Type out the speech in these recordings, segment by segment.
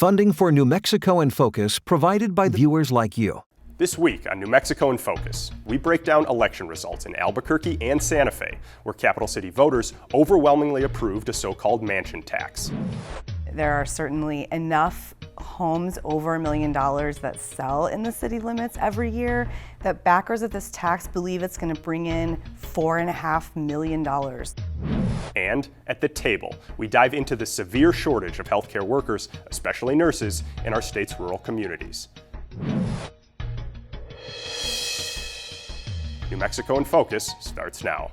Funding for New Mexico in Focus provided by viewers like you. This week on New Mexico in Focus, we break down election results in Albuquerque and Santa Fe, where Capital City voters overwhelmingly approved a so-called mansion tax. There are certainly enough homes over $1 million that sell in the city limits every year that backers of this tax believe it's going to bring in $4.5 million. And at the table, we dive into the severe shortage of healthcare workers, especially nurses, in our state's rural communities. New Mexico in Focus starts now.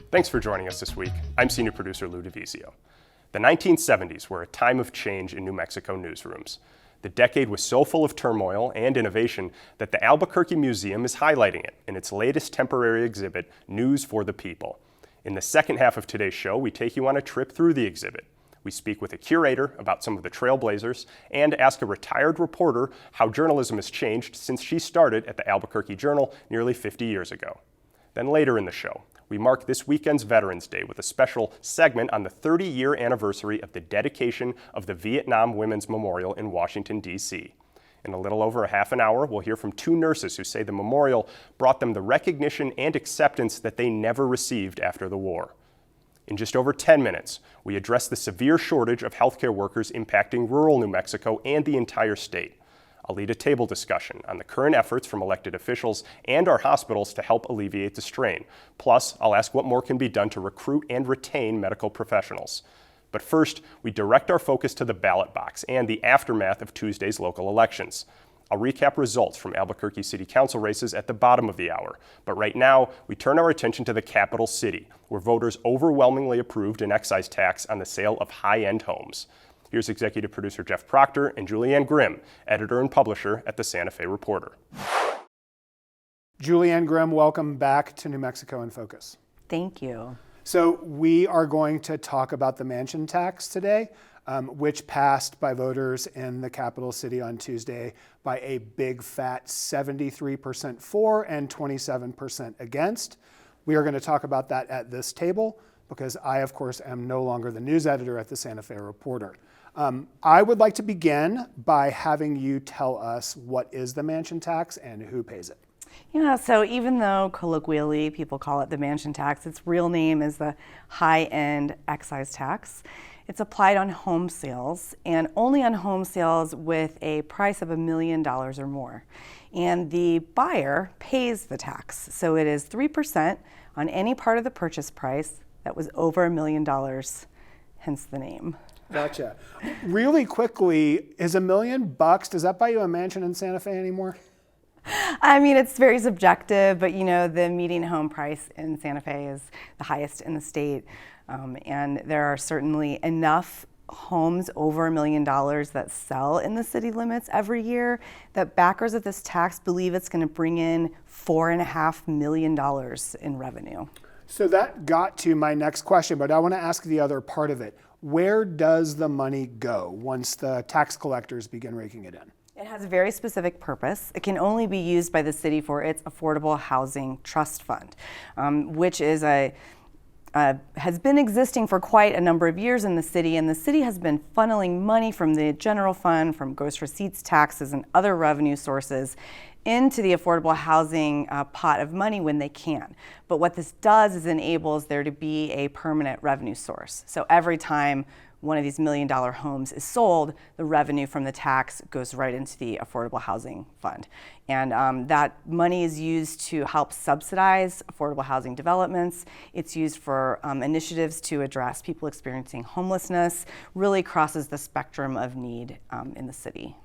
Thanks for joining us this week. I'm senior producer Lou DeVizio. The 1970s were a time of change in New Mexico newsrooms. The decade was so full of turmoil and innovation that the Albuquerque Museum is highlighting it in its latest temporary exhibit, News for the People. In the second half of today's show, we take you on a trip through the exhibit. We speak with a curator about some of the trailblazers and ask a retired reporter how journalism has changed since she started at the Albuquerque Journal nearly 50 years ago. Then later in the show, we mark this weekend's Veterans Day with a special segment on the 30-year anniversary of the dedication of the Vietnam Women's Memorial in Washington, D.C. In a little over a half an hour, we'll hear from two nurses who say the memorial brought them the recognition and acceptance that they never received after the war. In just over 10 minutes, we address the severe shortage of healthcare workers impacting rural New Mexico and the entire state. I'll lead a table discussion on the current efforts from elected officials and our hospitals to help alleviate the strain. Plus, I'll ask what more can be done to recruit and retain medical professionals. But first, we direct our focus to the ballot box and the aftermath of Tuesday's local elections. I'll recap results from Albuquerque City Council races at the bottom of the hour. But right now, we turn our attention to the capital city, where voters overwhelmingly approved an excise tax on the sale of high-end homes. Here's executive producer Jeff Proctor and Julianne Grimm, editor and publisher at the Santa Fe Reporter. Julianne Grimm, welcome back to New Mexico in Focus. Thank you. So we are going to talk about the mansion tax today, which passed by voters in the capital city on Tuesday by a big fat 73% for and 27% against. We are going to talk about that at this table because I, of course, am no longer the news editor at the Santa Fe Reporter. I would like to begin by having you tell us what is the mansion tax and who pays it. Yeah, so even though colloquially people call it the mansion tax, its real name is the high-end excise tax. It's applied on home sales and only on home sales with a price of $1 million or more. And the buyer pays the tax. So it is 3% on any part of the purchase price that was over $1 million, hence the name. Gotcha. Really quickly, is $1 million, does that buy you a mansion in Santa Fe anymore? I mean, it's very subjective, but you know, the median home price in Santa Fe is the highest in the state. And there are certainly enough homes over $1 million that sell in the city limits every year that backers of this tax believe it's going to bring in $4.5 million in revenue. So that got to my next question, but I want to ask the other part of it. Where does the money go once the tax collectors begin raking it in? It has a very specific purpose. It can only be used by the city for its Affordable Housing Trust Fund, which is has been existing for quite a number of years in the city, and the city has been funneling money from the general fund, from gross receipts taxes and other revenue sources into the affordable housing pot of money when they can. But what this does is enables there to be a permanent revenue source. So every time one of these $1 million homes is sold, the revenue from the tax goes right into the Affordable Housing Fund. And that money is used to help subsidize affordable housing developments. It's used for initiatives to address people experiencing homelessness, really crosses the spectrum of need in the city.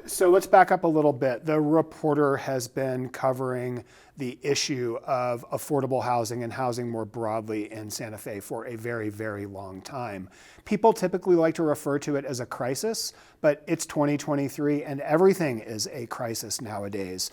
So let's back up a little bit. The Reporter has been covering the issue of affordable housing and housing more broadly in Santa Fe for a very, very long time. People typically like to refer to it as a crisis, but it's 2023 and everything is a crisis nowadays.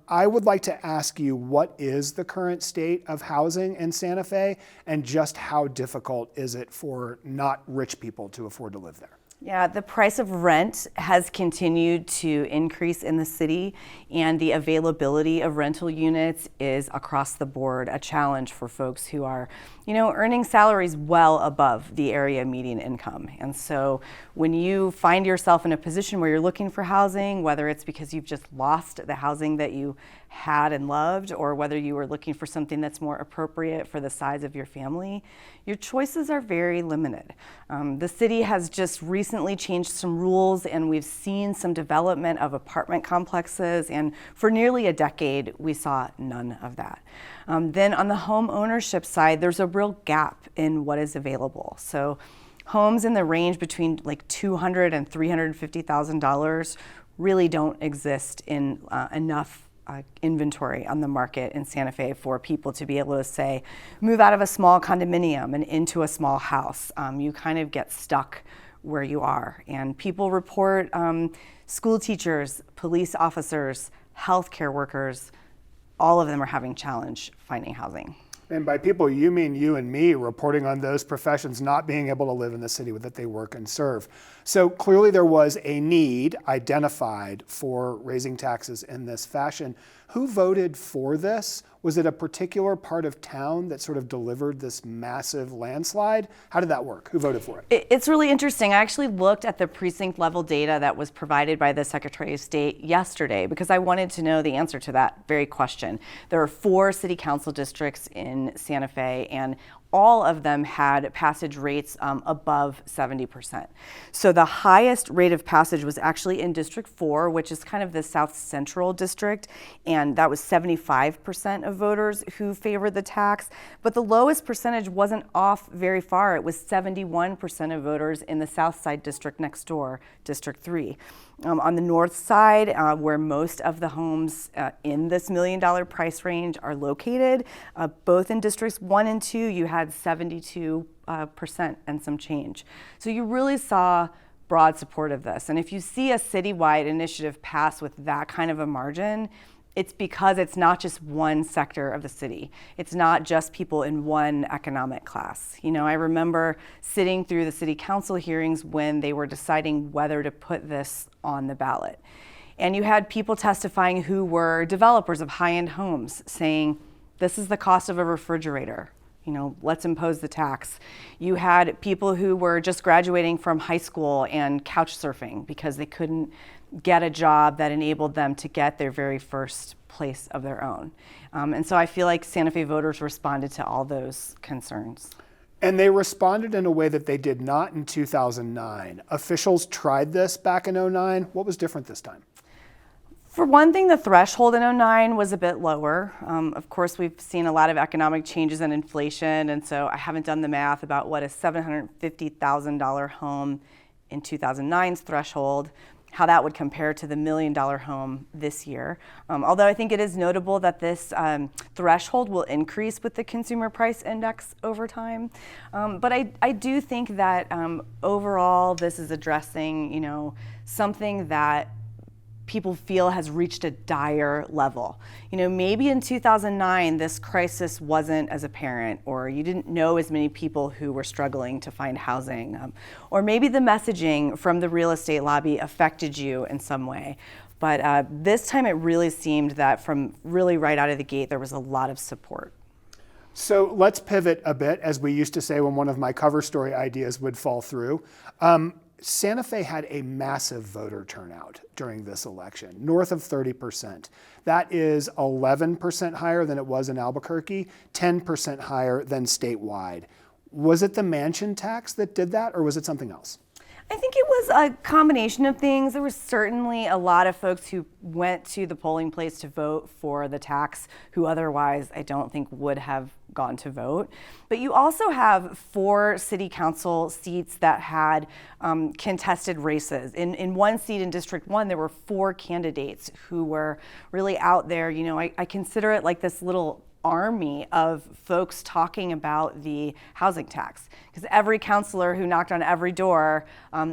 I would like to ask you, what is the current state of housing in Santa Fe and just how difficult is it for not rich people to afford to live there? Yeah, the price of rent has continued to increase in the city, and the availability of rental units is across the board a challenge for folks who are, earning salaries well above the area median income. And so when you find yourself in a position where you're looking for housing, whether it's because you've just lost the housing that you had and loved, or whether you were looking for something that's more appropriate for the size of your family, your choices are very limited. The city has just recently changed some rules, and we've seen some development of apartment complexes, and for nearly a decade, we saw none of that. Then on the home ownership side, there's a real gap in what is available. So homes in the range between like $200,000 and $350,000 really don't exist in enough inventory on the market in Santa Fe for people to be able to say, move out of a small condominium and into a small house. You kind of get stuck where you are. And people report school teachers, police officers, healthcare workers, all of them are having challenge finding housing. And by people, you mean you and me reporting on those professions not being able to live in the city that they work and serve. So clearly there was a need identified for raising taxes in this fashion. Who voted for this? Was it a particular part of town that sort of delivered this massive landslide? How did that work? Who voted for it? It's really interesting. I actually looked at the precinct level data that was provided by the Secretary of State yesterday because I wanted to know the answer to that very question. There are 4 city council districts in Santa Fe, and all of them had passage rates above 70%. So the highest rate of passage was actually in District 4, which is kind of the South Central district, and that was 75% of voters who favored the tax. But the lowest percentage wasn't off very far. It was 71% of voters in the South Side district next door, District 3. On the north side, where most of the homes in this $1 million price range are located, both in Districts 1 and 2, you had 72% and some change. So you really saw broad support of this. And if you see a citywide initiative pass with that kind of a margin, it's because it's not just one sector of the city. It's not just people in one economic class. I remember sitting through the city council hearings when they were deciding whether to put this on the ballot. And you had people testifying who were developers of high-end homes saying, this is the cost of a refrigerator. Let's impose the tax. You had people who were just graduating from high school and couch surfing because they couldn't get a job that enabled them to get their very first place of their own. And so I feel like Santa Fe voters responded to all those concerns. And they responded in a way that they did not in 2009. Officials tried this back in 2009. What was different this time? For one thing, the threshold in 2009 was a bit lower. Of course, we've seen a lot of economic changes and inflation, and so I haven't done the math about what a $750,000 home in 2009's threshold, how that would compare to the $1 million home this year. Although I think it is notable that this threshold will increase with the consumer price index over time. But I do think that overall this is addressing, something that people feel has reached a dire level. Maybe in 2009 this crisis wasn't as apparent, or you didn't know as many people who were struggling to find housing, or maybe the messaging from the real estate lobby affected you in some way. But this time it really seemed that from really right out of the gate there was a lot of support. So let's pivot a bit, as we used to say when one of my cover story ideas would fall through. Santa Fe had a massive voter turnout during this election, north of 30%. That is 11% higher than it was in Albuquerque, 10% higher than statewide. Was it the mansion tax that did that, or was it something else? I think it was a combination of things. There was certainly a lot of folks who went to the polling place to vote for the tax who otherwise I don't think would have gone to vote. But you also have 4 city council seats that had contested races. In one seat in District 1, there were 4 candidates who were really out there. I consider it like this little army of folks talking about the housing tax, because every counselor who knocked on every door,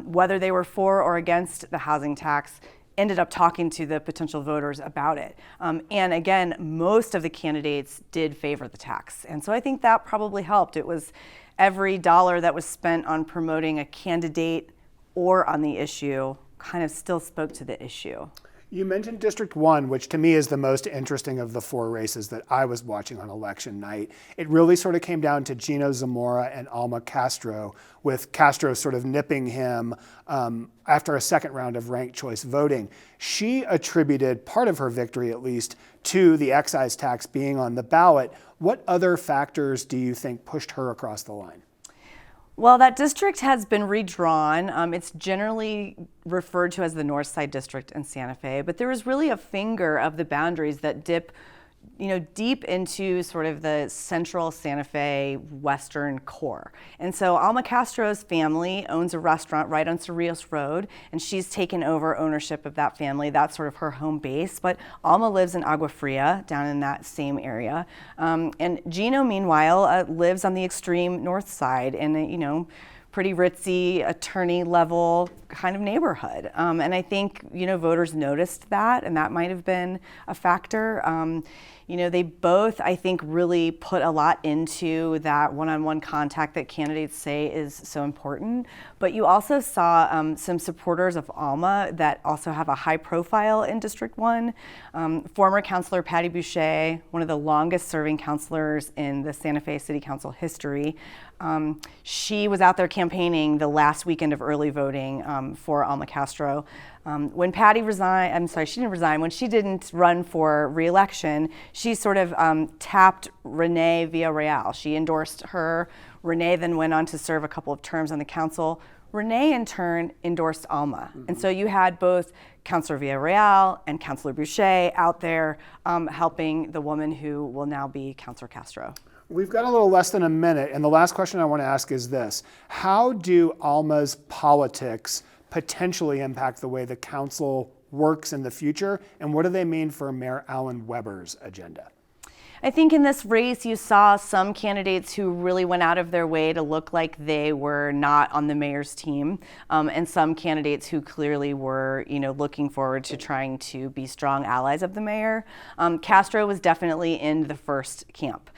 whether they were for or against the housing tax, ended up talking to the potential voters about it. And again, most of the candidates did favor the tax. And so I think that probably helped. It was every dollar that was spent on promoting a candidate or on the issue kind of still spoke to the issue. You mentioned District 1, which to me is the most interesting of the 4 races that I was watching on election night. It really sort of came down to Gino Zamora and Alma Castro, with Castro sort of nipping him after a second round of ranked choice voting. She attributed part of her victory, at least, to the excise tax being on the ballot. What other factors do you think pushed her across the line? Well, that district has been redrawn. It's generally referred to as the North Side District in Santa Fe, but there was really a finger of the boundaries that dip, deep into sort of the central Santa Fe western core. And so Alma Castro's family owns a restaurant right on Cerrillos Road, and she's taken over ownership of that family. That's sort of her home base. But Alma lives in Agua Fria, down in that same area. And Gino, meanwhile, lives on the extreme north side in a, pretty ritzy, attorney level kind of neighborhood. And I think, voters noticed that, and that might have been a factor. They both, I think, really put a lot into that one-on-one contact that candidates say is so important. But you also saw some supporters of Alma that also have a high profile in District 1. Former Councilor Patty Boucher, one of the longest serving councilors in the Santa Fe City Council history. She was out there campaigning the last weekend of early voting for Alma Castro. When Patty resigned, she didn't resign, when she didn't run for re-election, she sort of tapped Renee Villarreal. She endorsed her. Renee then went on to serve a couple of terms on the council. Renee, in turn, endorsed Alma. Mm-hmm. And so you had both Councilor Villarreal and Councilor Boucher out there helping the woman who will now be Councilor Castro. We've got a little less than a minute, and the last question I want to ask is this. How do Alma's politics potentially impact the way the council works in the future, and what do they mean for Mayor Alan Weber's agenda? I think in this race you saw some candidates who really went out of their way to look like they were not on the mayor's team, and some candidates who clearly were, looking forward to trying to be strong allies of the mayor. Castro was definitely in the first camp.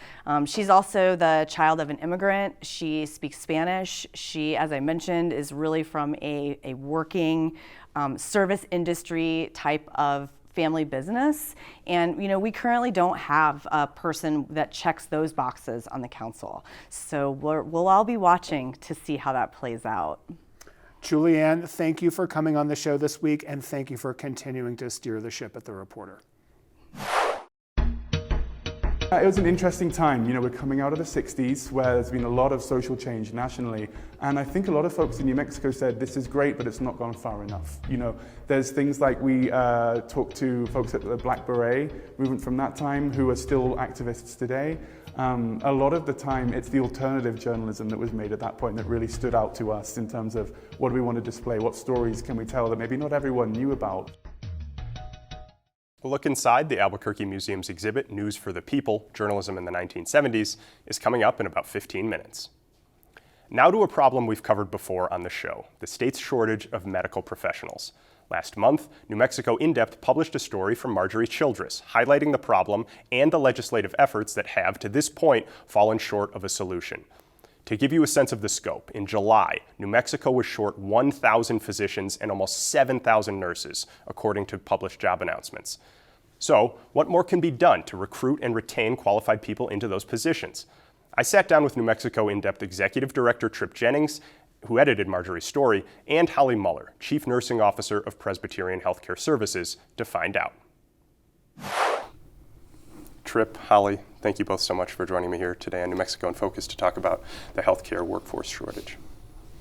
She's also the child of an immigrant. She speaks Spanish. She, as I mentioned, is really from a working service industry type of family business, and we currently don't have a person that checks those boxes on the council. So we'll all be watching to see how that plays out. Julianne, thank you for coming on the show this week, and thank you for continuing to steer the ship at The Reporter. It was an interesting time. We're coming out of the 60s where there's been a lot of social change nationally. And I think a lot of folks in New Mexico said, this is great, but it's not gone far enough. There's things like we talked to folks at the Black Beret movement from that time who are still activists today. A lot of the time, it's the alternative journalism that was made at that point that really stood out to us in terms of what do we want to display, what stories can we tell that maybe not everyone knew about. A look inside the Albuquerque Museum's exhibit, News for the People, Journalism in the 1970s, is coming up in about 15 minutes. Now to a problem we've covered before on the show, the state's shortage of medical professionals. Last month, New Mexico In-Depth published a story from Marjorie Childress, highlighting the problem and the legislative efforts that have, to this point, fallen short of a solution. To give you a sense of the scope, in July, New Mexico was short 1,000 physicians and almost 7,000 nurses, according to published job announcements. So, what more can be done to recruit and retain qualified people into those positions? I sat down with New Mexico In-Depth Executive Director Trip Jennings, who edited Marjorie's story, and Holly Muller, Chief Nursing Officer of Presbyterian Healthcare Services, to find out. Trip, Holly, thank you both so much for joining me here today on New Mexico in Focus to talk about the healthcare workforce shortage.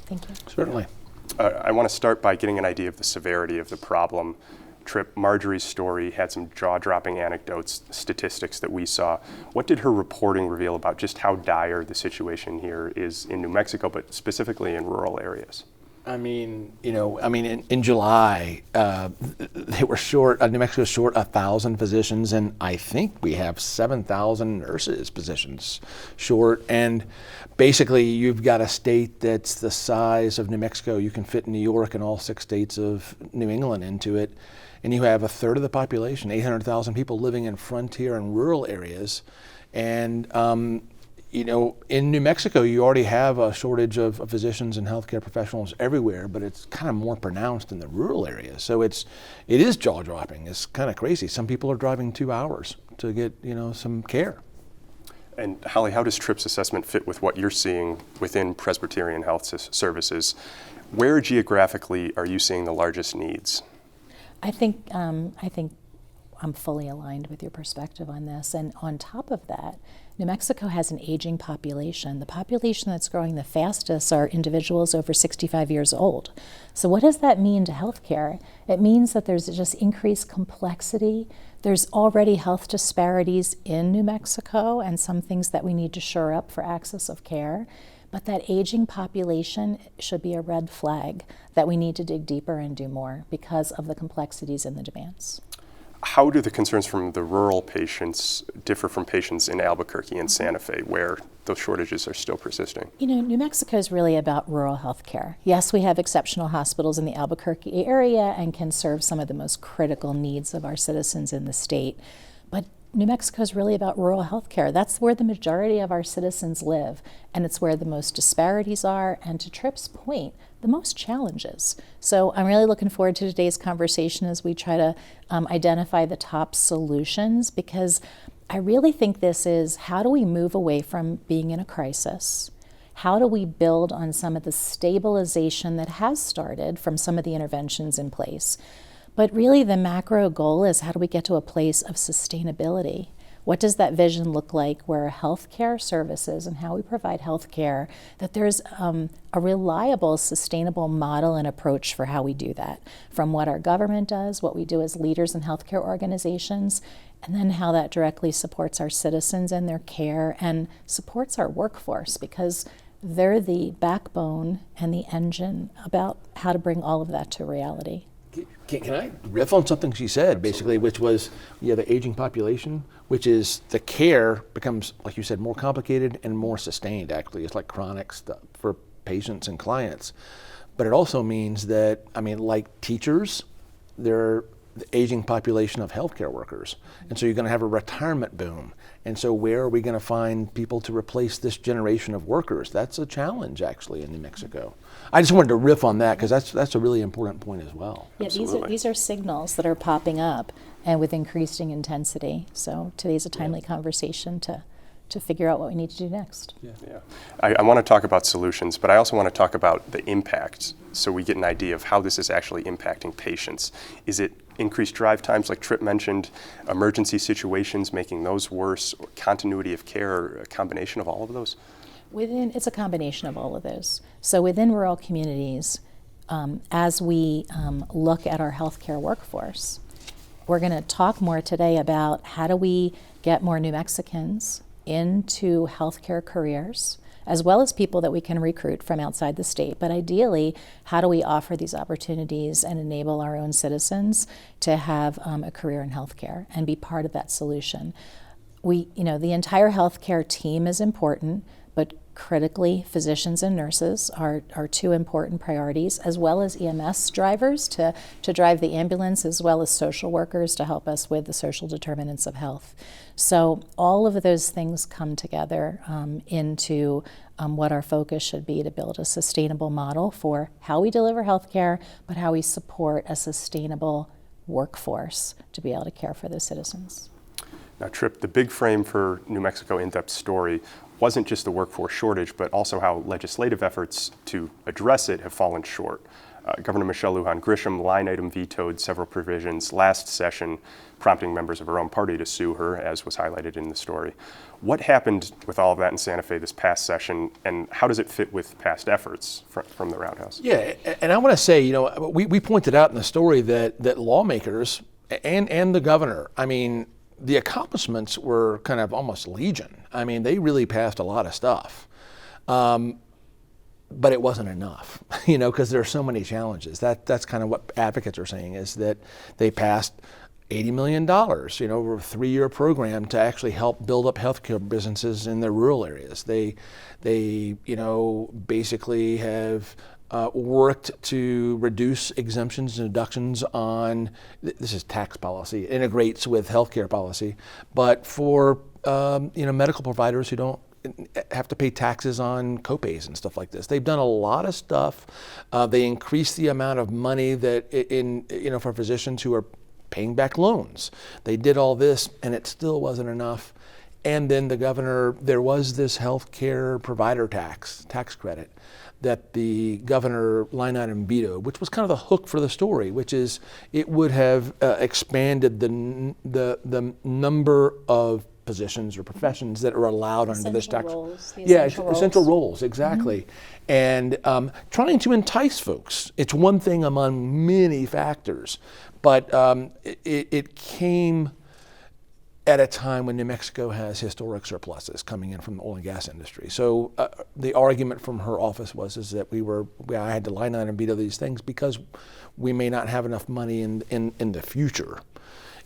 Thank you. Certainly. I want to start by getting an idea of the severity of the problem. Trip, Marjorie's story had some jaw-dropping anecdotes, statistics that we saw. What did her reporting reveal about just how dire the situation here is in New Mexico, but specifically in rural areas? In July, they were short, New Mexico was short 1,000 physicians, and I think we have 7,000 nurses positions short. And basically, you've got a state that's the size of New Mexico. You can fit New York and all 6 states of New England into it. And you have a third of the population, 800,000 people living in frontier and rural areas. And in New Mexico, you already have a shortage of physicians and healthcare professionals everywhere, but it's kind of more pronounced in the rural areas. So it is jaw-dropping. It's kind of crazy. Some people are driving 2 hours to get, some care. And Holly, how does TRIP's assessment fit with what you're seeing within Presbyterian Health Services? Where geographically are you seeing the largest needs? I think I'm fully aligned with your perspective on this. And on top of that, New Mexico has an aging population. The population that's growing the fastest are individuals over 65 years old. So what does that mean to healthcare? It means that there's just increased complexity. There's already health disparities in New Mexico and some things that we need to shore up for access of care. But that aging population should be a red flag that we need to dig deeper and do more because of the complexities and the demands. How do the concerns from the rural patients differ from patients in Albuquerque and Santa Fe, where those shortages are still persisting? New Mexico is really about rural health care. Yes, we have exceptional hospitals in the Albuquerque area and can serve some of the most critical needs of our citizens in the state. But New Mexico is really about rural health care. That's where the majority of our citizens live, and it's where the most disparities are, and to Tripp's point, the most challenges. So I'm really looking forward to today's conversation as we try to identify the top solutions, because I really think this is, how do we move away from being in a crisis? How do we build on some of the stabilization that has started from some of the interventions in place? But really the macro goal is, how do we get to a place of sustainability? What does that vision look like where healthcare services and how we provide healthcare, that there's a reliable, sustainable model and approach for how we do that, from what our government does, what we do as leaders in healthcare organizations, and then how that directly supports our citizens and their care and supports our workforce, because they're the backbone and the engine about how to bring all of that to reality. Can I riff on something she said, basically, which was, the aging population, which is the care becomes, like you said, more complicated and more sustained, actually. It's like chronic stuff for patients and clients. But it also means that, like teachers, they're the aging population of healthcare workers. And so you're going to have a retirement boom. And so where are we going to find people to replace this generation of workers? That's a challenge, actually, in New Mexico. I just wanted to riff on that because that's a really important point as well. Yeah, these are signals that are popping up and with increasing intensity. So today's a timely conversation to figure out what we need to do next. Yeah. I want to talk about solutions, but I also want to talk about the impact so we get an idea of how this is actually impacting patients. Is it increased drive times, like Tripp mentioned, emergency situations, making those worse, or continuity of care, or a combination of all of those? It's a combination of all of those. So within rural communities, as we look at our healthcare workforce, we're going to talk more today about how do we get more New Mexicans into healthcare careers, as well as people that we can recruit from outside the state. But ideally, how do we offer these opportunities and enable our own citizens to have a career in healthcare and be part of that solution? The entire healthcare team is important, but critically, physicians and nurses are two important priorities, as well as EMS drivers to drive the ambulance, as well as social workers to help us with the social determinants of health. So all of those things come together into what our focus should be to build a sustainable model for how we deliver healthcare, but how we support a sustainable workforce to be able to care for those citizens. Now, Tripp, the big frame for New Mexico in-depth story wasn't just the workforce shortage, but also how legislative efforts to address it have fallen short. Governor Michelle Lujan Grisham line item vetoed several provisions last session, prompting members of her own party to sue her, as was highlighted in the story. What happened with all of that in Santa Fe this past session, and how does it fit with past efforts from the Roundhouse? Yeah, and I want to say, we pointed out in the story that lawmakers and the governor, the accomplishments were kind of almost legion. They really passed a lot of stuff. But it wasn't enough, because there are so many challenges. That's kind of what advocates are saying, is that they passed $80 million, over a 3-year program to actually help build up healthcare businesses in the rural areas. They basically have worked to reduce exemptions and deductions on, this is tax policy, it integrates with healthcare policy, but for medical providers who don't have to pay taxes on copays and stuff like this. They've done a lot of stuff. They increased the amount of money that for physicians who are paying back loans. They did all this, and it still wasn't enough. And then the governor, there was this health care provider tax credit that the governor line item vetoed, which was kind of the hook for the story, which is it would have expanded the number of positions or professions that are allowed under this tax. Essential roles, exactly. Mm-hmm. And trying to entice folks. It's one thing among many factors, but it came at a time when New Mexico has historic surpluses coming in from the oil and gas industry. So the argument from her office was that I had to line item veto these things because we may not have enough money in the future.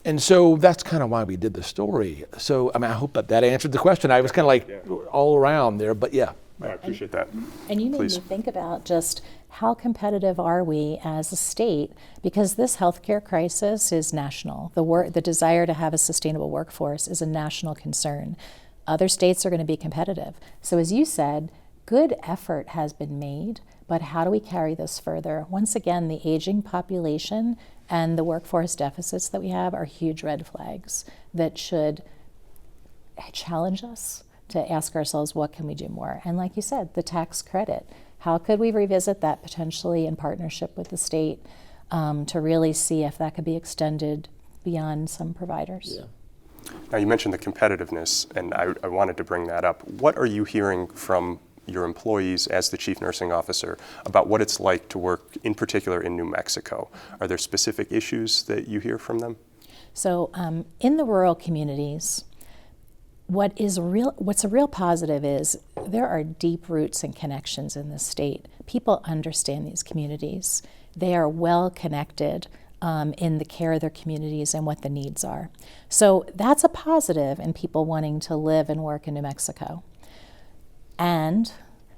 And so that's kind of why we did the story. So I hope that answered the question. I was kind of like all around there, but yeah. I appreciate that. And you made me think about just how competitive are we as a state, because this healthcare crisis is national. The desire to have a sustainable workforce is a national concern. Other states are going to be competitive. So as you said, good effort has been made, but how do we carry this further? Once again, the aging population and the workforce deficits that we have are huge red flags that should challenge us to ask ourselves, what can we do more? And like you said, the tax credit, how could we revisit that potentially in partnership with the state to really see if that could be extended beyond some providers? Yeah. Now you mentioned the competitiveness, and I wanted to bring that up. What are you hearing from your employees as the chief nursing officer about what it's like to work in particular in New Mexico? Are there specific issues that you hear from them? So in the rural communities, what's a real positive is there are deep roots and connections in this state. People understand these communities. They are well connected in the care of their communities and what the needs are. So that's a positive in people wanting to live and work in New Mexico. And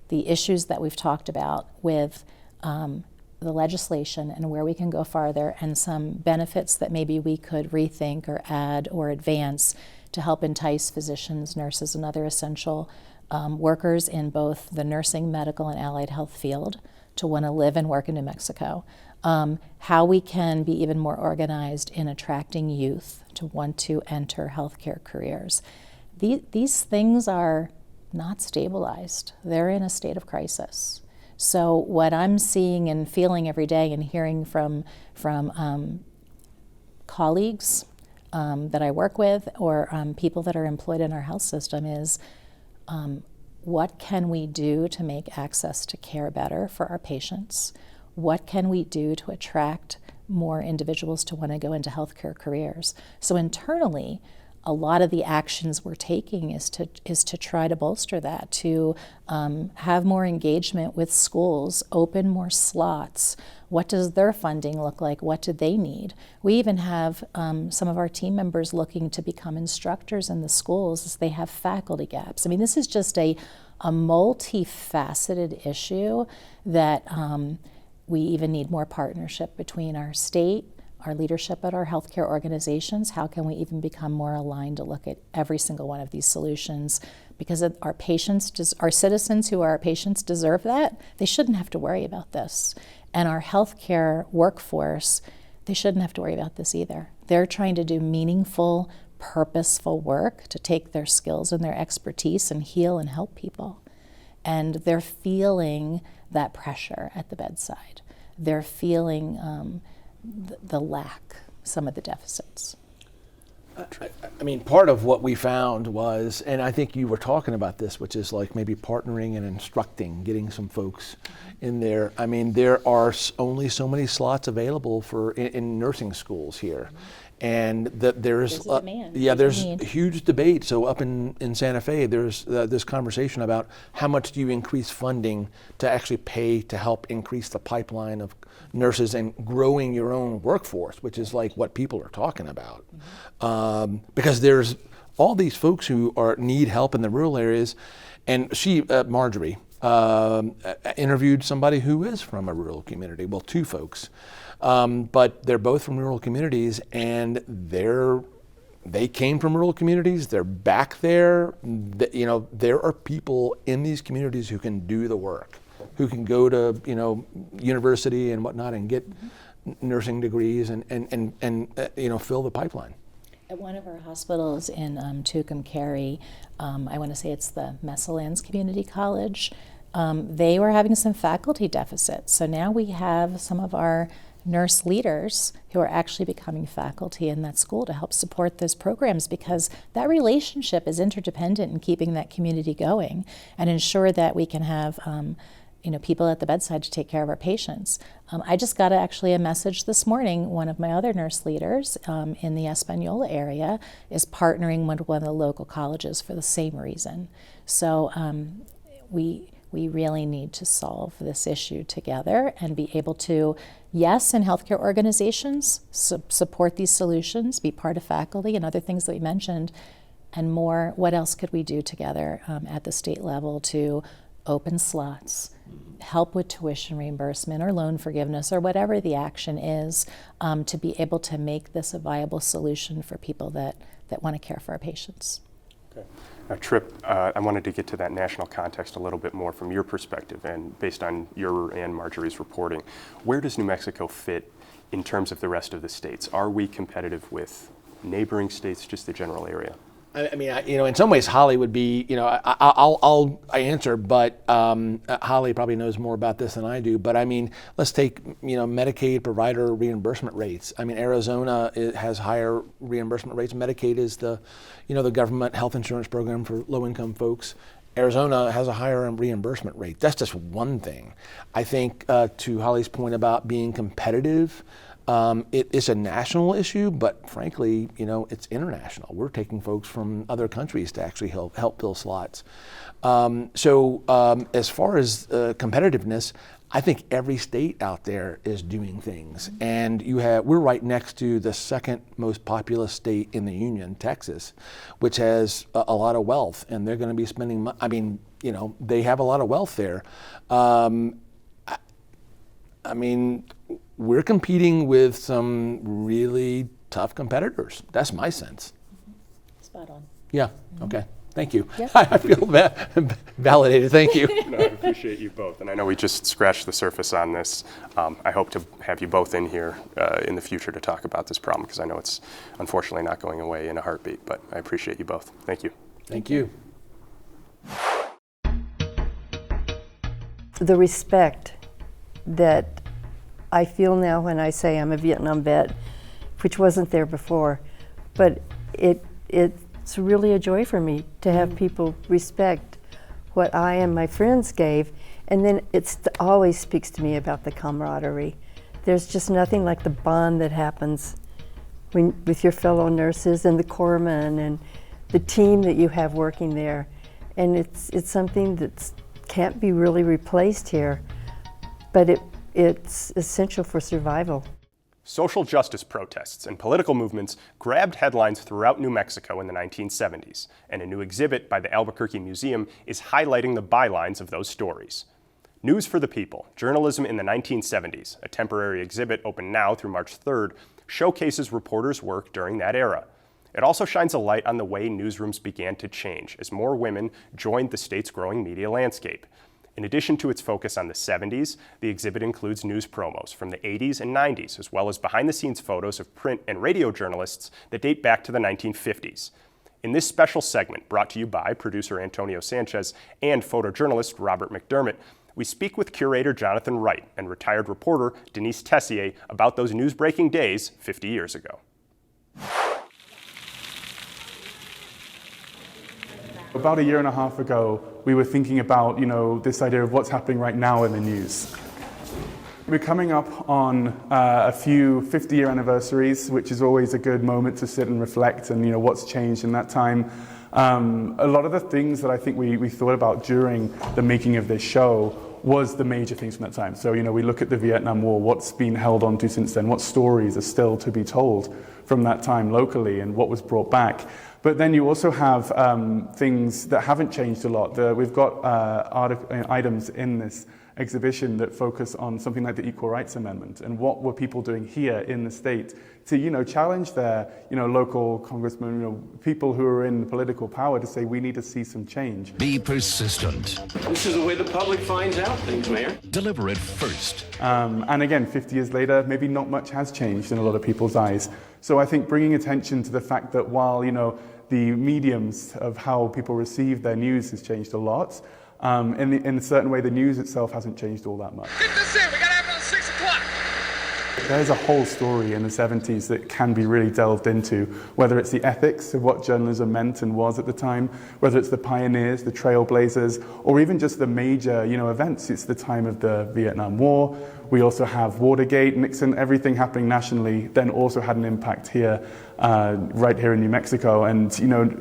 the issues that we've talked about with the legislation and where we can go farther, and some benefits that maybe we could rethink or add or advance to help entice physicians, nurses, and other essential workers in both the nursing, medical, and allied health field to want to live and work in New Mexico. How we can be even more organized in attracting youth to want to enter healthcare careers. These things are not stabilized. They're in a state of crisis. So what I'm seeing and feeling every day and hearing from colleagues that I work with or people that are employed in our health system is what can we do to make access to care better for our patients? What can we do to attract more individuals to want to go into healthcare careers? So internally, a lot of the actions we're taking is to try to bolster that, to have more engagement with schools, open more slots. What does their funding look like? What do they need? We even have some of our team members looking to become instructors in the schools as they have faculty gaps. I mean, this is just a multifaceted issue that we even need more partnership between our state, our leadership at our healthcare organizations. How can we even become more aligned to look at every single one of these solutions? Because our patients, our citizens who are our patients deserve that. They shouldn't have to worry about this. And our healthcare workforce, they shouldn't have to worry about this either. They're trying to do meaningful, purposeful work to take their skills and their expertise and heal and help people. And they're feeling that pressure at the bedside. They're feeling the lack, some of the deficits. I mean, part of what we found was, and I think you were talking about this, which is like maybe partnering and instructing, getting some folks in there. I mean, there are only so many slots available in nursing schools here. And there's a demand. There's a huge debate. So up in Santa Fe, there's this conversation about how much do you increase funding to actually pay to help increase the pipeline of nurses and growing your own workforce, which is like what people are talking about. Because there's all these folks who need help in the rural areas. And Marjorie, interviewed somebody who is from a rural community. Well, two folks. But they're both from rural communities, and they're they came from rural communities. They're back there. There are people in these communities who can do the work, who can go to, university and whatnot and get nursing degrees and fill the pipeline. At one of our hospitals in Tucumcari, I want to say it's the Mesalands Community College, they were having some faculty deficits. So now we have some of our nurse leaders who are actually becoming faculty in that school to help support those programs, because that relationship is interdependent in keeping that community going and ensure that we can have people at the bedside to take care of our patients. I just got actually a message this morning. One of my other nurse leaders in the Espanola area is partnering with one of the local colleges for the same reason. So we really need to solve this issue together and be able to, yes, in healthcare organizations, support these solutions, be part of faculty and other things that we mentioned, and more, what else could we do together at the state level to open slots, help with tuition reimbursement or loan forgiveness or whatever the action is, to be able to make this a viable solution for people that want to care for our patients. Okay. Now, Trip, I wanted to get to that national context a little bit more from your perspective, and based on your and Marjorie's reporting, where does New Mexico fit in terms of the rest of the states? Are we competitive with neighboring states, just the general area? I mean, in some ways, Holly would be, I'll answer, but Holly probably knows more about this than I do. But I mean, let's take, Medicaid provider reimbursement rates. I mean, Arizona has higher reimbursement rates. Medicaid is the government health insurance program for low-income folks. Arizona has a higher reimbursement rate. That's just one thing. I think to Holly's point about being competitive, it is a national issue, but frankly, it's international. We're taking folks from other countries to actually help fill slots. So as far as competitiveness, I think every state out there is doing things. And we're right next to the second most populous state in the union, Texas, which has a lot of wealth, and they're going to be spending, they have a lot of wealth there. We're competing with some really tough competitors. That's my sense. Spot on. Yeah, okay. Thank you. Yep. I feel validated. Thank you. No, I appreciate you both. And I know we just scratched the surface on this. I hope to have you both in here in the future to talk about this problem, because I know it's unfortunately not going away in a heartbeat, but I appreciate you both. Thank you. Thank you. The respect that I feel now when I say I'm a Vietnam vet, which wasn't there before, but it's really a joy for me to have people respect what I and my friends gave, and then it always speaks to me about the camaraderie. There's just nothing like the bond that happens with your fellow nurses and the corpsmen and the team that you have working there, and it's something that can't be really replaced here, but it's essential for survival. Social justice protests and political movements grabbed headlines throughout New Mexico in the 1970s, and a new exhibit by the Albuquerque Museum is highlighting the bylines of those stories. News for the People, Journalism in the 1970s, a temporary exhibit open now through March 3rd, showcases reporters' work during that era. It also shines a light on the way newsrooms began to change as more women joined the state's growing media landscape. In addition to its focus on the 70s, the exhibit includes news promos from the 80s and 90s, as well as behind-the-scenes photos of print and radio journalists that date back to the 1950s. In this special segment, brought to you by producer Antonio Sanchez and photojournalist Robert McDermott, we speak with curator Jonathan Wright and retired reporter Denise Tessier about those news-breaking days 50 years ago. About a year and a half ago, we were thinking about, this idea of what's happening right now in the news. We're coming up on a few 50-year anniversaries, which is always a good moment to sit and reflect and, what's changed in that time. A lot of the things that I think we thought about during the making of this show was the major things from that time. So, we look at the Vietnam War, what's been held on to since then, what stories are still to be told from that time locally and what was brought back. But then you also have things that haven't changed a lot. We've got items in this exhibition that focused on something like the Equal Rights Amendment and what were people doing here in the state to, challenge their, local congressmen, people who are in political power to say we need to see some change. Be persistent. This is the way the public finds out things, Mayor. Deliver it first. And again, 50 years later, maybe not much has changed in a lot of people's eyes. So I think bringing attention to the fact that while, the mediums of how people receive their news has changed a lot, in a certain way, the news itself hasn't changed all that much. Get this in, we gotta have it at 6 o'clock. There's a whole story in the 70s that can be really delved into, whether it's the ethics of what journalism meant and was at the time, whether it's the pioneers, the trailblazers, or even just the major, events. It's the time of the Vietnam War. We also have Watergate, Nixon, everything happening nationally, then also had an impact here, right here in New Mexico, and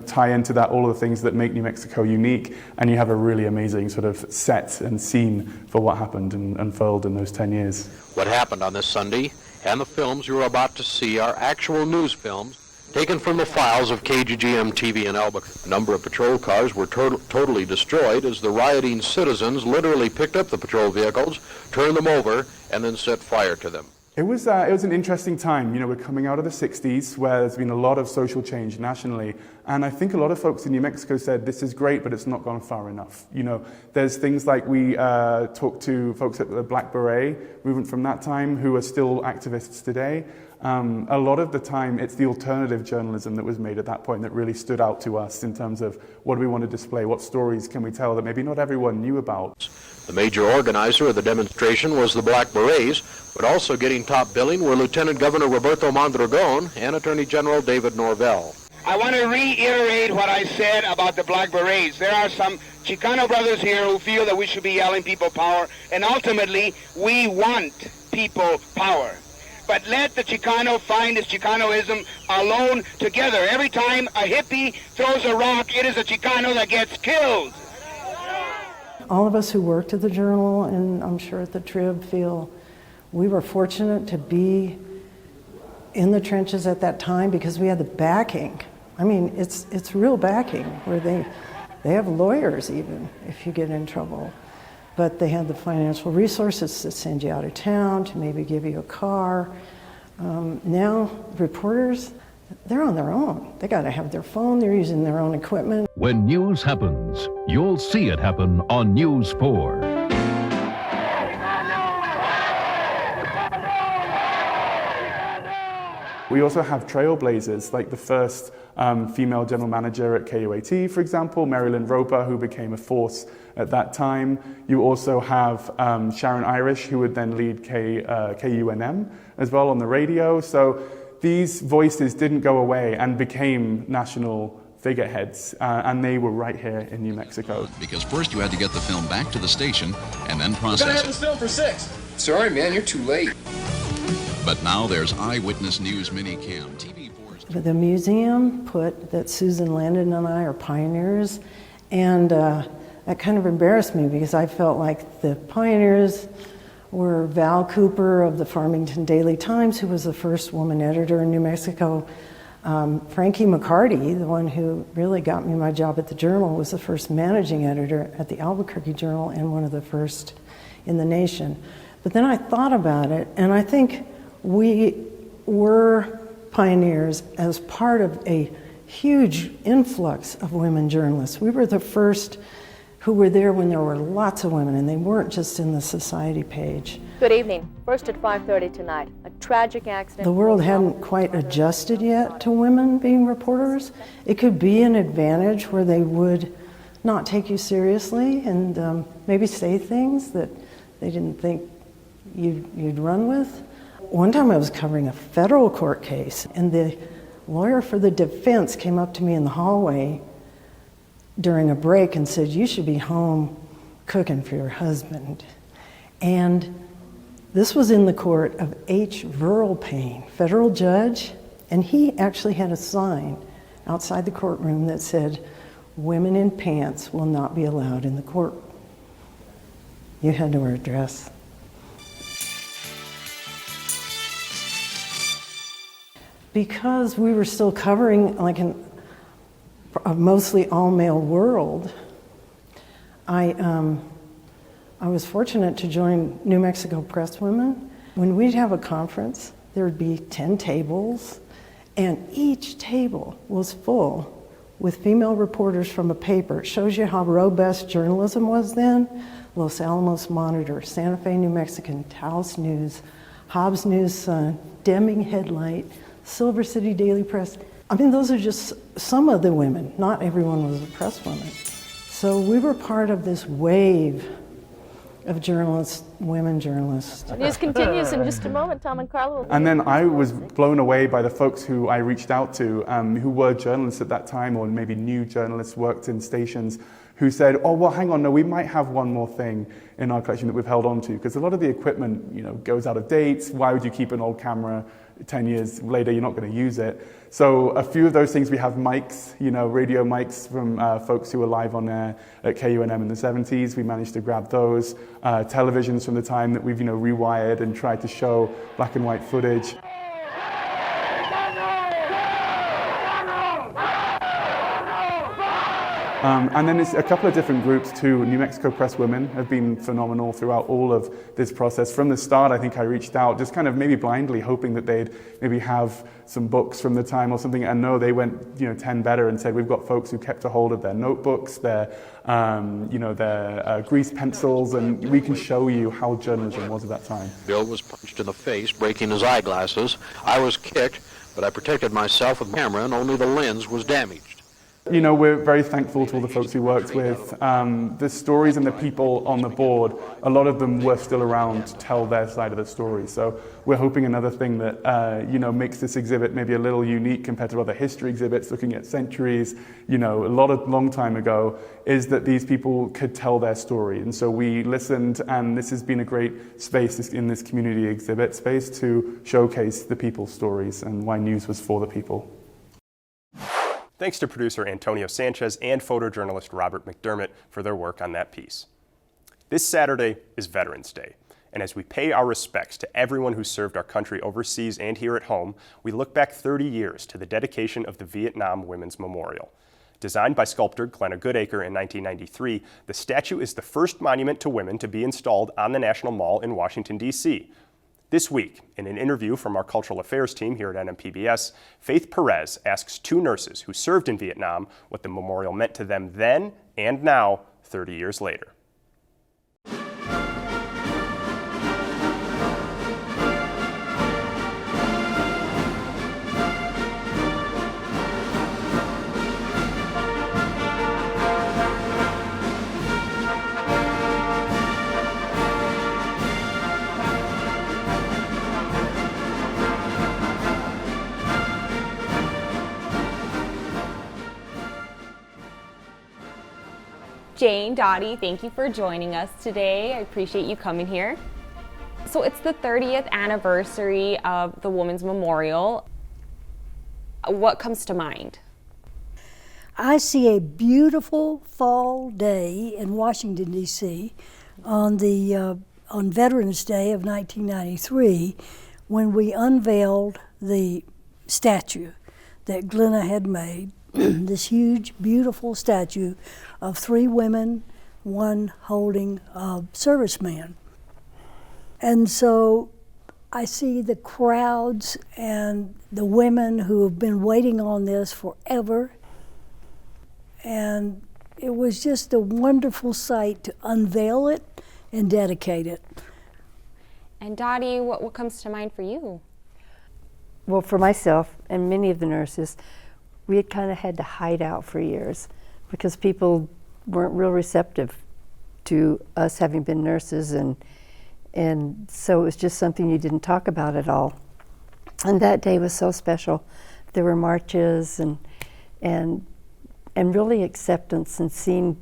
tie into that all of the things that make New Mexico unique, and you have a really amazing sort of set and scene for what happened and unfurled in those 10 years. What happened on this Sunday and the films you're about to see are actual news films taken from the files of KGGM TV in Albuquerque. A number of patrol cars were totally destroyed as the rioting citizens literally picked up the patrol vehicles, turned them over, and then set fire to them. It was an interesting time. We're coming out of the 60s where there's been a lot of social change nationally. And I think a lot of folks in New Mexico said, this is great, but it's not gone far enough. There's things like we talked to folks at the Black Beret movement from that time who are still activists today. A lot of the time, it's the alternative journalism that was made at that point that really stood out to us in terms of what do we want to display, what stories can we tell that maybe not everyone knew about. The major organizer of the demonstration was the Black Berets, but also getting top billing were Lieutenant Governor Roberto Mondragon and Attorney General David Norvell. I want to reiterate what I said about the Black Berets. There are some Chicano brothers here who feel that we should be yelling people power, and ultimately, we want people power. But let the Chicano find his Chicanoism alone together. Every time a hippie throws a rock, it is a Chicano that gets killed. All of us who worked at the Journal, and I'm sure at the Trib, feel we were fortunate to be in the trenches at that time because we had the backing. I mean, it's real backing where they have lawyers even if you get in trouble. But they had the financial resources to send you out of town, to maybe give you a car. Now, reporters, they're on their own. They got to have their phone, they're using their own equipment. When news happens, you'll see it happen on News 4. We also have trailblazers, like the first female general manager at KUAT, for example, Marilyn Roper, who became a force at that time. You also have Sharon Irish, who would then lead KUNM as well on the radio. So these voices didn't go away and became national figureheads, and they were right here in New Mexico. Because first you had to get the film back to the station and then We're process gonna it. have this film for 6. Sorry, man, you're too late. But now there's Eyewitness News Minicam. TV4's The museum put that Susan Landon and I are pioneers, and that kind of embarrassed me because I felt like the pioneers were Val Cooper of the Farmington Daily Times, who was the first woman editor in New Mexico. Frankie McCarty, the one who really got me my job at the Journal, was the first managing editor at the Albuquerque Journal and one of the first in the nation. But then I thought about it, and I think we were pioneers as part of a huge influx of women journalists. We were the first who were there when there were lots of women, and they weren't just in the society page. Good evening. First at 5:30 tonight, a tragic accident. The world hadn't quite adjusted yet to women being reporters. It could be an advantage where they would not take you seriously and maybe say things that they didn't think you'd run with. One time I was covering a federal court case, and the lawyer for the defense came up to me in the hallway during a break and said, "You should be home cooking for your husband." And this was in the court of H. Verl Payne, federal judge, and he actually had a sign outside the courtroom that said, "Women in pants will not be allowed in the court." You had to wear a dress. Because we were still covering like a mostly all-male world, I I was fortunate to join New Mexico Press Women. When we'd have a conference, there would be 10 tables, and each table was full with female reporters from a paper. It shows you how robust journalism was then. Los Alamos Monitor, Santa Fe New Mexican, Taos News, Hobbs News Sun, Deming Headlight, Silver City Daily Press. I mean, those are just some of the women. Not everyone was a press woman. So we were part of this wave of journalists, women journalists. News continues in just a moment. Tom and Carla will be And then I was blown away by the folks who I reached out to, who were journalists at that time, or maybe new journalists, worked in stations, who said, oh, well, hang on, no, we might have one more thing in our collection that we've held on to, because a lot of the equipment, goes out of date. Why would you keep an old camera 10 years later? You're not going to use it. So a few of those things, we have mics, radio mics from folks who were live on air at KUNM in the 70s. We managed to grab those. Televisions from the time that we've, rewired and tried to show black and white footage. And then it's a couple of different groups too. New Mexico Press Women have been phenomenal throughout all of this process. From the start, I think I reached out just kind of maybe blindly hoping that they'd maybe have some books from the time or something. And no, they went 10 better and said, we've got folks who kept a hold of their notebooks, their grease pencils, and we can show you how journalism was at that time. Bill was punched in the face, breaking his eyeglasses. I was kicked, but I protected myself with a camera, and only the lens was damaged. We're very thankful to all the folks we worked with. The stories and the people on the board, a lot of them were still around to tell their side of the story. So we're hoping another thing that, makes this exhibit maybe a little unique compared to other history exhibits looking at centuries, long time ago, is that these people could tell their story. And so we listened, and this has been a great space in this community exhibit space to showcase the people's stories and why news was for the people. Thanks to producer Antonio Sanchez and photojournalist Robert McDermott for their work on that piece. This Saturday is Veterans Day, and as we pay our respects to everyone who served our country overseas and here at home, we look back 30 years to the dedication of the Vietnam Women's Memorial. Designed by sculptor Glenna Goodacre in 1993, the statue is the first monument to women to be installed on the National Mall in Washington, D.C. This week, in an interview from our Cultural Affairs team here at NMPBS, Faith Perez asks two nurses who served in Vietnam what the memorial meant to them then and now, 30 years later. Jane, Dottie, thank you for joining us today. I appreciate you coming here. So it's the 30th anniversary of the Women's Memorial. What comes to mind? I see a beautiful fall day in Washington, D.C. on Veterans Day of 1993 when we unveiled the statue that Glenna had made. This huge, beautiful statue of three women, one holding a serviceman. And so I see the crowds and the women who have been waiting on this forever. And it was just a wonderful sight to unveil it and dedicate it. And Dottie, what comes to mind for you? Well, for myself and many of the nurses, we had kind of had to hide out for years because people weren't real receptive to us having been nurses, and so it was just something you didn't talk about at all. And that day was so special. There were marches and really acceptance and seeing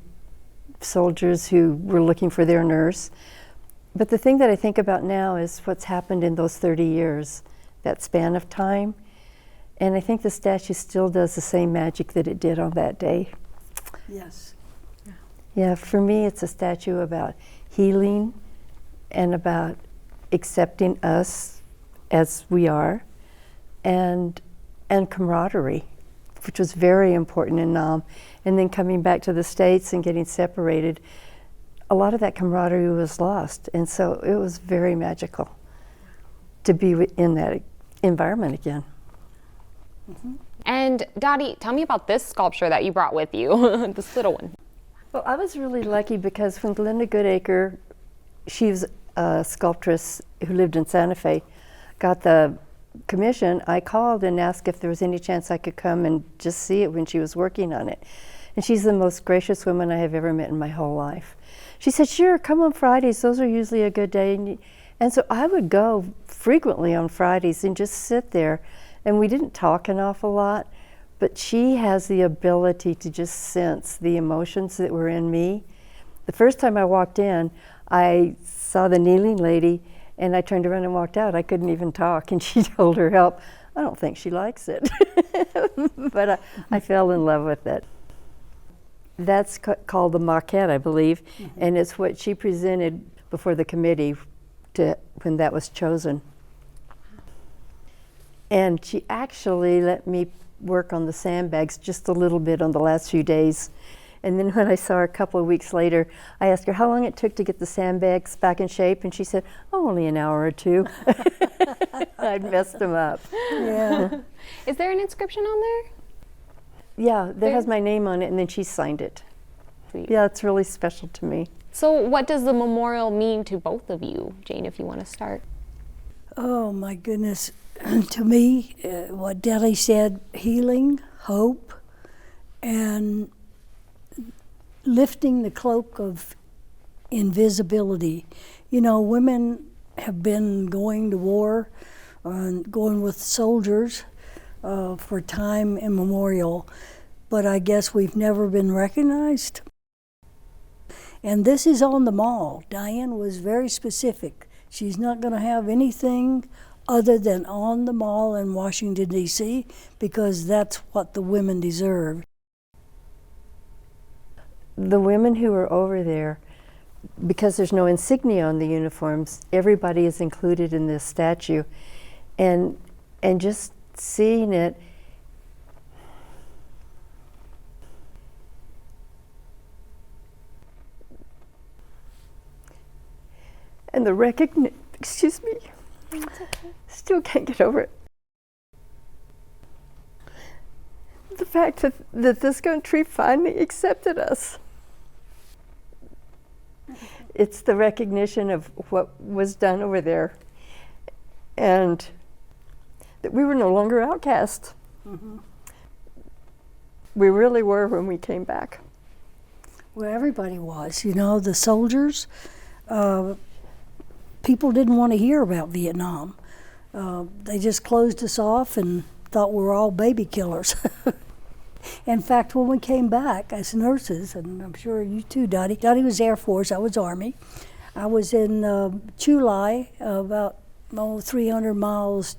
soldiers who were looking for their nurse. But the thing that I think about now is what's happened in those 30 years, that span of time. And I think the statue still does the same magic that it did on that day. Yes. Yeah, for me it's a statue about healing and about accepting us as we are, and camaraderie, which was very important in Nam. And then coming back to the States and getting separated, a lot of that camaraderie was lost. And so it was very magical to be in that environment again. And Dottie, tell me about this sculpture that you brought with you, this little one. Well, I was really lucky because when Glenda Goodacre, she was a sculptress who lived in Santa Fe, got the commission, I called and asked if there was any chance I could come and just see it when she was working on it. And she's the most gracious woman I have ever met in my whole life. She said, sure, come on Fridays, those are usually a good day. And so I would go frequently on Fridays and just sit there. And we didn't talk an awful lot, but she has the ability to just sense the emotions that were in me. The first time I walked in, I saw the kneeling lady, and I turned around and walked out. I couldn't even talk, and she told her help, I don't think she likes it. But I fell in love with it. That's called the maquette, I believe, and it's what she presented before the committee when that was chosen. And she actually let me work on the sandbags just a little bit on the last few days. And then when I saw her a couple of weeks later, I asked her how long it took to get the sandbags back in shape, and she said, oh, only an hour or two. I'd messed them up. Yeah. Is there an inscription on there? Yeah, that has my name on it, and then she signed it. Sweet. Yeah, it's really special to me. So what does the memorial mean to both of you? Jane, if you want to start. Oh my goodness. To me, what Deli said, healing, hope, and lifting the cloak of invisibility. You know, women have been going to war, going with soldiers for time immemorial, but I guess we've never been recognized. And this is on the mall. Diane was very specific. She's not going to have anything other than on the mall in Washington, D.C., because that's what the women deserve. The women who are over there, because there's no insignia on the uniforms, everybody is included in this statue. And just seeing it, and the recognition, excuse me, still can't get over it. The fact that this country finally accepted us. It's the recognition of what was done over there, and that we were no longer outcast. Mm-hmm. We really were when we came back. Well, everybody was. You know, the soldiers, people didn't want to hear about Vietnam. They just closed us off and thought we were all baby killers. In fact, when we came back as nurses, and I'm sure you too, Dottie. Dottie was Air Force, I was Army. I was in Chu Lai, about 300 miles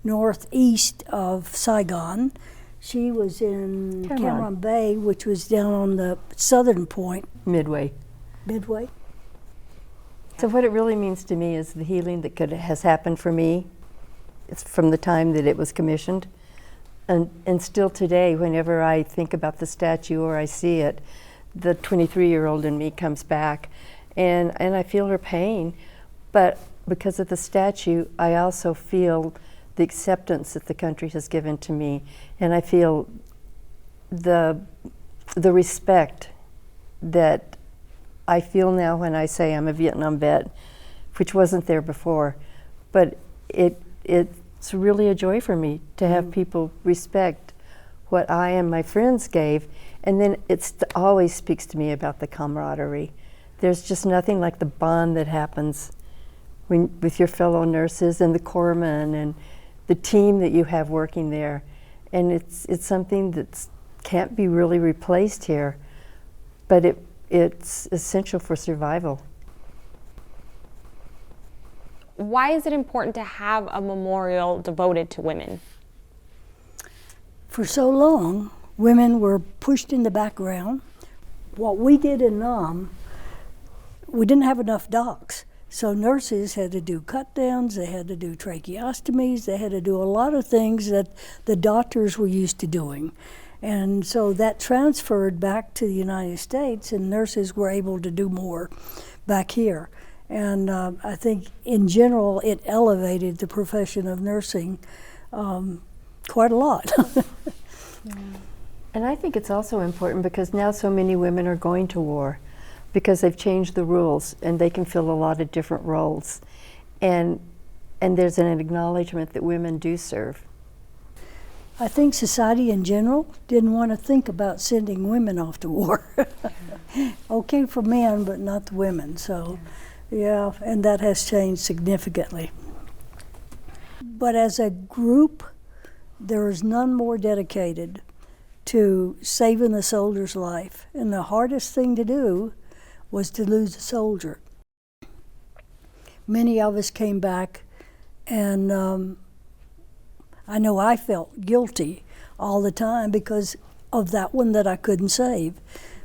northeast of Saigon. She was in Cam Ranh Bay, which was down on the southern point. Midway. Midway. So what it really means to me is the healing that has happened for me. It's from the time that it was commissioned. And still today, whenever I think about the statue or I see it, the 23-year-old in me comes back, and I feel her pain. But because of the statue, I also feel the acceptance that the country has given to me, and I feel the respect that I feel now when I say I'm a Vietnam vet, which wasn't there before. But it's really a joy for me to have people respect what I and my friends gave, and then it always speaks to me about the camaraderie. There's just nothing like the bond that happens with your fellow nurses and the corpsmen and the team that you have working there, and it's something that can't be really replaced here, but it's essential for survival. Why is it important to have a memorial devoted to women? For so long, women were pushed in the background. What we did in Nam, we didn't have enough docs. So nurses had to do cut downs, they had to do tracheostomies, they had to do a lot of things that the doctors were used to doing. And so that transferred back to the United States, and nurses were able to do more back here. And I think in general it elevated the profession of nursing quite a lot. And I think it's also important because now so many women are going to war because they've changed the rules and they can fill a lot of different roles. And there's an acknowledgement that women do serve. I think society in general didn't want to think about sending women off to war. Okay for men, but not the women. So, yeah, and that has changed significantly. But as a group, there is none more dedicated to saving the soldier's life. And the hardest thing to do was to lose a soldier. Many of us came back, and I know I felt guilty all the time because of that one that I couldn't save,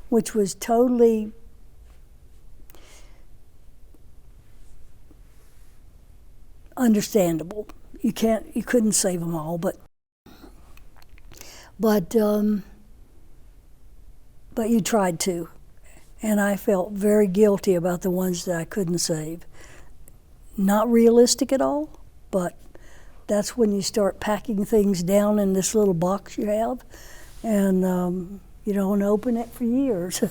which was totally understandable. You couldn't save them all, but you tried to. And I felt very guilty about the ones that I couldn't save. Not realistic at all, but that's when you start packing things down in this little box you have, and you don't open it for years.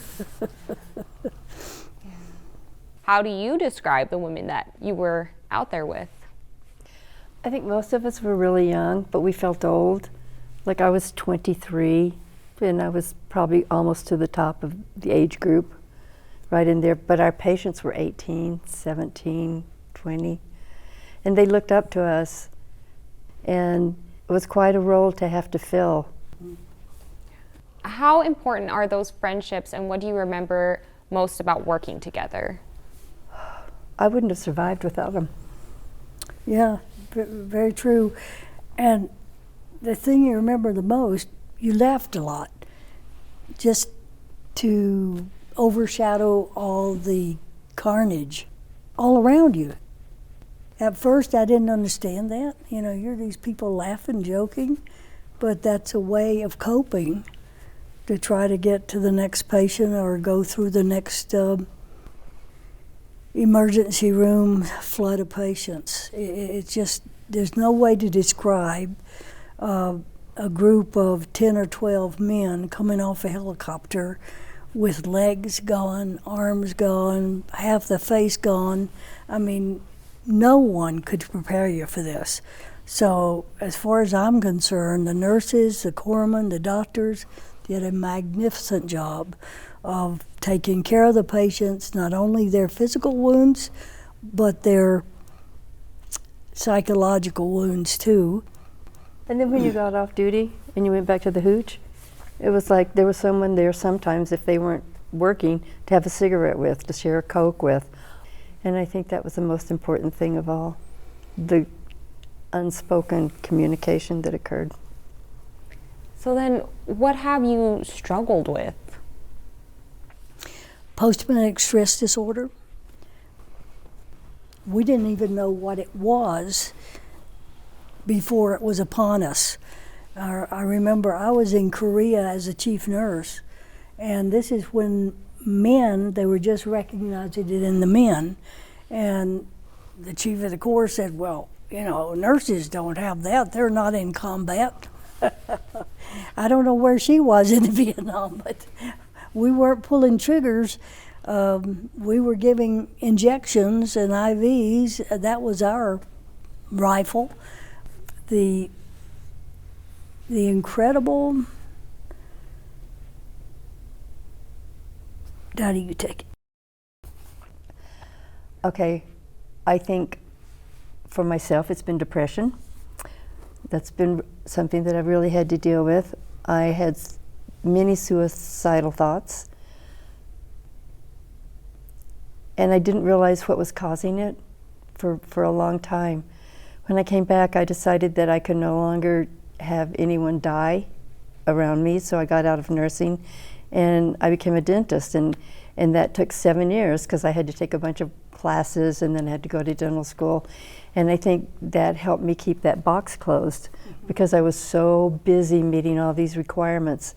How do you describe the women that you were out there with? I think most of us were really young, but we felt old. Like I was 23, and I was probably almost to the top of the age group, right in there. But our patients were 18, 17, 20, and they looked up to us. And it was quite a role to have to fill. How important are those friendships, and what do you remember most about working together? I wouldn't have survived without them. Yeah, very true. And the thing you remember the most, you laughed a lot, just to overshadow all the carnage all around you. At first, I didn't understand that. You know, you're these people laughing, joking, but that's a way of coping to try to get to the next patient or go through the next emergency room flood of patients. It's just, there's no way to describe a group of 10 or 12 men coming off a helicopter with legs gone, arms gone, half the face gone. I mean, no one could prepare you for this. So as far as I'm concerned, the nurses, the corpsmen, the doctors did a magnificent job of taking care of the patients, not only their physical wounds, but their psychological wounds too. And then when you got off duty and you went back to the hooch, it was like there was someone there sometimes, if they weren't working, to have a cigarette with, to share a Coke with. And I think that was the most important thing of all, the unspoken communication that occurred. So then, what have you struggled with? Post-traumatic stress disorder. We didn't even know what it was before it was upon us. I remember I was in Korea as a chief nurse, and this is when men, they were just recognizing it in the men, and the chief of the corps said, well, you know, nurses don't have that, they're not in combat. I don't know where she was in Vietnam, but we weren't pulling triggers. We were giving injections and IVs. That was our rifle. The incredible, how do you take it? Okay, I think for myself it's been depression. That's been something that I've really had to deal with. I had many suicidal thoughts, and I didn't realize what was causing it for a long time. When I came back, I decided that I could no longer have anyone die around me, so I got out of nursing and I became a dentist, and that took 7 years because I had to take a bunch of classes and then I had to go to dental school. And I think that helped me keep that box closed because I was so busy meeting all these requirements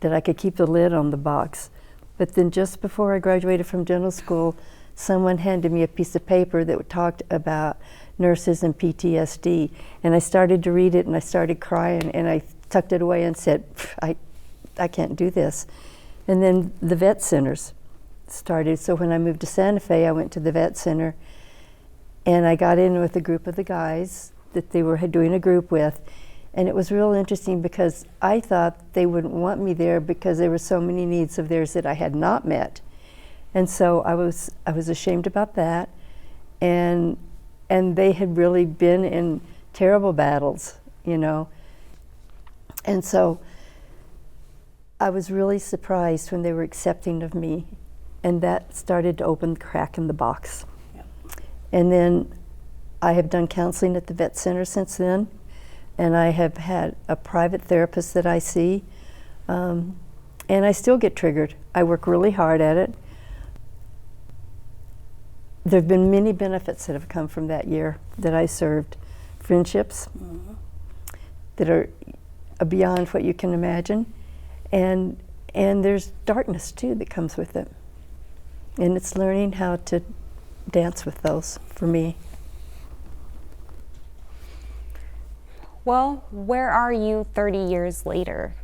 that I could keep the lid on the box. But then just before I graduated from dental school, someone handed me a piece of paper that talked about nurses and PTSD. And I started to read it and I started crying and I tucked it away and said, I can't do this. And then the vet centers started. So when I moved to Santa Fe, I went to the vet center and I got in with a group of the guys that they were doing a group with. And it was real interesting because I thought they wouldn't want me there because there were so many needs of theirs that I had not met. And so I was ashamed about that. And they had really been in terrible battles, you know. And so I was really surprised when they were accepting of me. And that started to open the crack in the box. Yep. And then I have done counseling at the vet center since then. And I have had a private therapist that I see. And I still get triggered. I work really hard at it. There have been many benefits that have come from that year that I served. Friendships that are beyond what you can imagine. And there's darkness too that comes with it. And it's learning how to dance with those for me. Well, where are you 30 years later?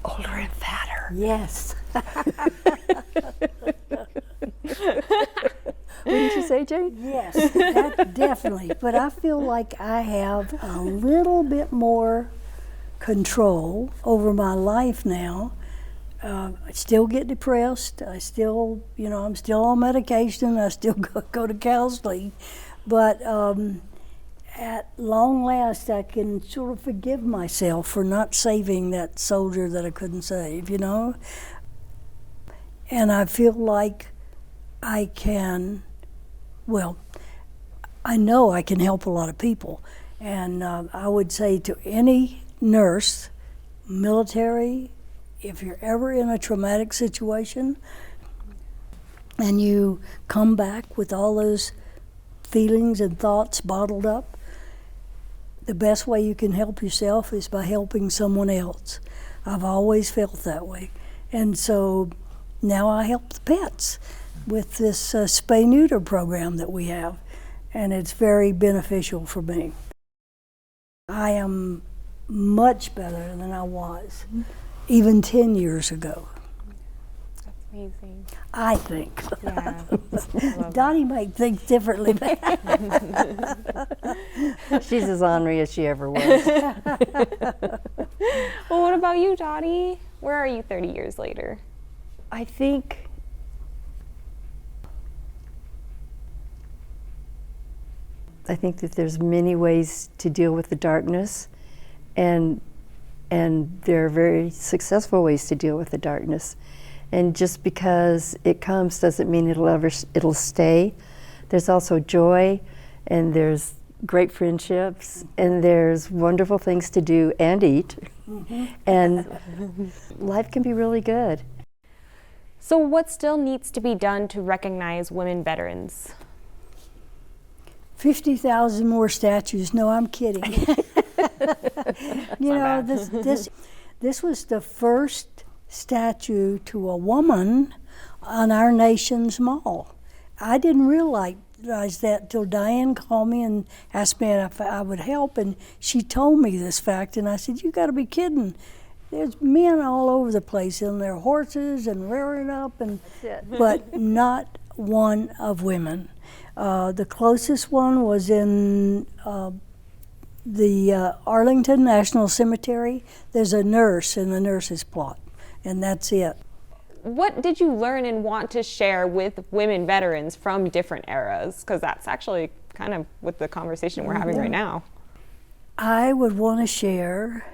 Older and fatter. Yes. Wouldn't you say, Jane? Yes, that definitely. But I feel like I have a little bit more control over my life now. I still get depressed. I still, I'm still on medication. I still go to counseling. But at long last, I can sort of forgive myself for not saving that soldier that I couldn't save, And I feel like I can, I know I can help a lot of people. And I would say to any nurse, military, if you're ever in a traumatic situation and you come back with all those feelings and thoughts bottled up, the best way you can help yourself is by helping someone else. I've always felt that way. And so now I help the pets with this spay-neuter program that we have, and it's very beneficial for me. I am much better than I was even 10 years ago. That's amazing. I think. Yeah. Dottie might think differently. She's as ornery as she ever was. Well, what about you, Dottie? Where are you 30 years later? I think that there's many ways to deal with the darkness, and there are very successful ways to deal with the darkness. And just because it comes doesn't mean it'll stay. There's also joy, and there's great friendships, and there's wonderful things to do and eat, and life can be really good. So what still needs to be done to recognize women veterans? 50,000 more statues. No, I'm kidding. This was the first statue to a woman on our nation's mall. I didn't realize that till Diane called me and asked me if I would help, and she told me this fact, and I said, "You got to be kidding. There's men all over the place on their horses and rearing up, but not one of women." The closest one was in the Arlington National Cemetery. There's a nurse in the nurse's plot, and that's it. What did you learn and want to share with women veterans from different eras? Because that's actually kind of what the conversation we're having right now. I would want to share,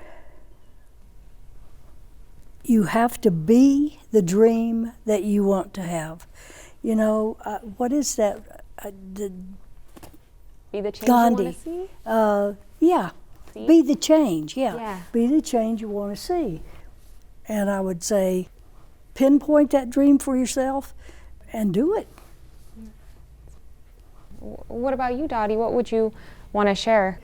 you have to be the dream that you want to have. What is that? Be the change Gandhi. you want to see? Yeah. See? Be the change, Yeah. Be the change you want to see. And I would say, pinpoint that dream for yourself and do it. What about you, Dottie? What would you want to share?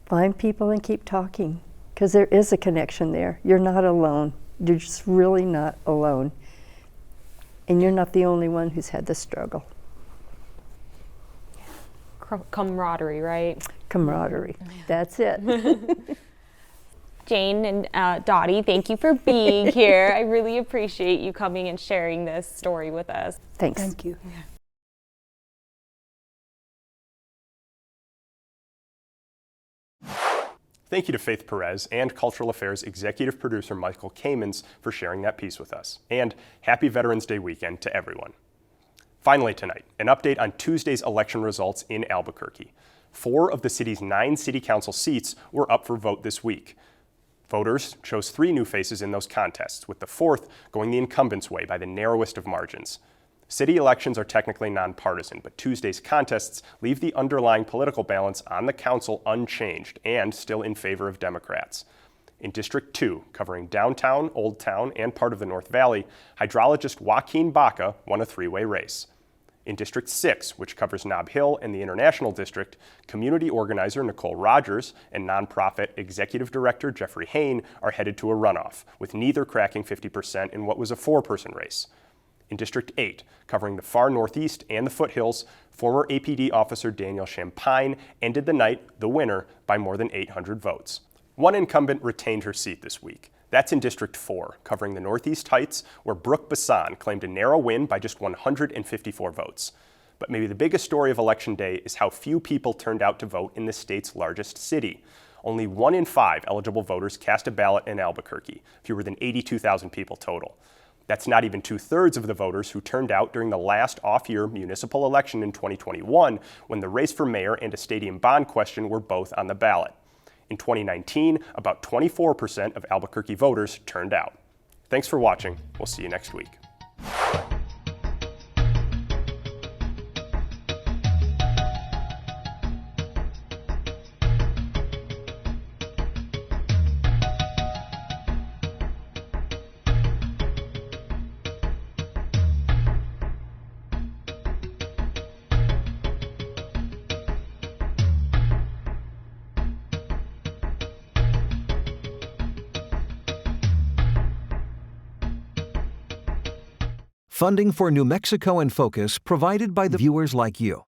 Find people and keep talking, because there is a connection there. You're not alone. You're just really not alone. And you're not the only one who's had the struggle. Camaraderie, right? Camaraderie. That's it. Jane and Dottie, thank you for being here. I really appreciate you coming and sharing this story with us. Thanks. Thank you. Thank you to Faith Perez and Cultural Affairs executive producer Michael Kamens for sharing that piece with us. And happy Veterans Day weekend to everyone. Finally tonight, an update on Tuesday's election results in Albuquerque. 4 of the city's 9 city council seats were up for vote this week. Voters chose 3 new faces in those contests, with the 4th going the incumbent's way by the narrowest of margins. City elections are technically nonpartisan, but Tuesday's contests leave the underlying political balance on the council unchanged and still in favor of Democrats. In District 2, covering downtown, Old Town, and part of the North Valley, hydrologist Joaquin Baca won a 3-way race. In District 6, which covers Nob Hill and the International District, community organizer Nicole Rogers and nonprofit executive director Jeffrey Hain are headed to a runoff, with neither cracking 50% in what was a 4-person race. In District 8, covering the far northeast and the foothills, former APD officer Daniel Champagne ended the night the winner by more than 800 votes. One incumbent retained her seat this week. That's in District 4, covering the Northeast Heights, where Brooke Bassan claimed a narrow win by just 154 votes. But maybe the biggest story of Election Day is how few people turned out to vote in the state's largest city. Only 1 in 5 eligible voters cast a ballot in Albuquerque, fewer than 82,000 people total. That's not even 2/3 of the voters who turned out during the last off-year municipal election in 2021, when the race for mayor and a stadium bond question were both on the ballot. In 2019, about 24% of Albuquerque voters turned out. Thanks for watching. We'll see you next week. Funding for New Mexico in Focus provided by the viewers like you.